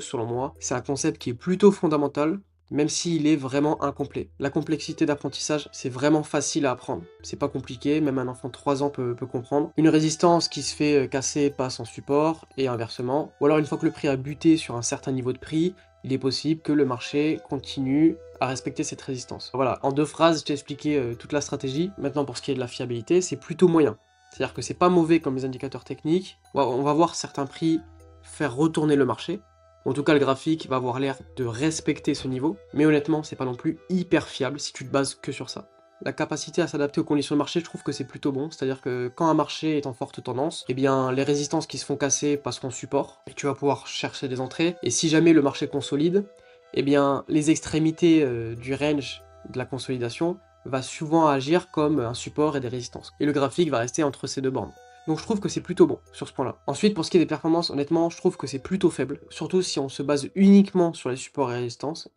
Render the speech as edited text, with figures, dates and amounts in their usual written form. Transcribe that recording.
selon moi, c'est un concept qui est plutôt fondamental, même s'il est vraiment incomplet. La complexité d'apprentissage, c'est vraiment facile à apprendre. C'est pas compliqué, même un enfant de 3 ans peut comprendre. Une résistance qui se fait casser passe en support, et inversement. Ou alors une fois que le prix a buté sur un certain niveau de prix, il est possible que le marché continue à respecter cette résistance. Voilà, en 2 phrases, je t'ai expliqué toute la stratégie. Maintenant, pour ce qui est de la fiabilité, c'est plutôt moyen. C'est-à-dire que c'est pas mauvais comme les indicateurs techniques. On va voir certains prix faire retourner le marché. En tout cas, le graphique va avoir l'air de respecter ce niveau, mais honnêtement, c'est pas non plus hyper fiable si tu te bases que sur ça. La capacité à s'adapter aux conditions de marché, je trouve que c'est plutôt bon, c'est-à-dire que quand un marché est en forte tendance, eh bien les résistances qui se font casser passeront support, et tu vas pouvoir chercher des entrées, et si jamais le marché consolide, eh bien les extrémités du range de la consolidation va souvent agir comme un support et des résistances. Et le graphique va rester entre ces deux bornes. Donc je trouve que c'est plutôt bon sur ce point-là. Ensuite, pour ce qui est des performances, honnêtement, je trouve que c'est plutôt faible, surtout si on se base uniquement sur les supports et résistances,